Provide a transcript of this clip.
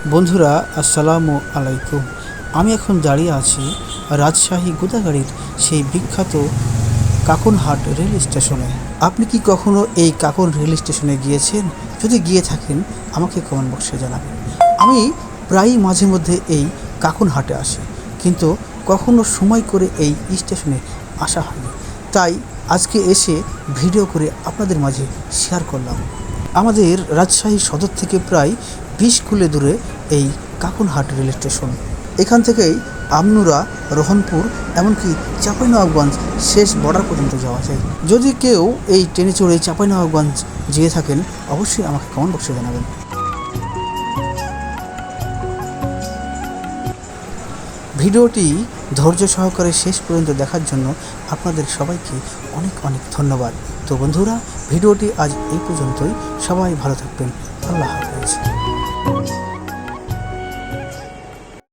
বন্ধুরা, আসসালামু আলাইকুম। আমি এখন দাঁড়িয়ে আছি রাজশাহী গোদাগাড়ির সেই বিখ্যাত কাকনহাট রেল স্টেশনে। আপনি কি কখনো এই কাকন রেল স্টেশনে গিয়েছেন? যদি গিয়ে থাকেন আমাকে কমেন্ট বক্সে জানাবেন। আমি প্রায়ই মাঝে মধ্যে এই কাকনহাটে আসি, কিন্তু কখনো সময় করে এই স্টেশনে আসা হয়নি। তাই আজকে এসে ভিডিও করে আপনাদের মাঝে শেয়ার করলাম। আমাদের রাজশাহী সদর থেকে প্রায় 20 কিলো দূরে এই কাকনহাট রেল স্টেশন। এখান থেকেই আমনুরা, রোহনপুর, এমনকি চাঁপাইনবাবগঞ্জ শেষ বর্ডার পর্যন্ত যাওয়া যায়। যদি কেউ এই ট্রেনে চড়ে চাঁপাইনবাবগঞ্জ যেয়ে থাকেন অবশ্যই আমাকে কমেন্ট বক্সে জানাবেন। ভিডিওটি ধৈর্য সহকারে শেষ পর্যন্ত দেখার জন্য আপনাদের সবাইকে অনেক অনেক ধন্যবাদ। তো বন্ধুরা, ভিডিওটি আজ এই পর্যন্তই। সবাই ভালো থাকবেন। আল্লাহ হাফেজ।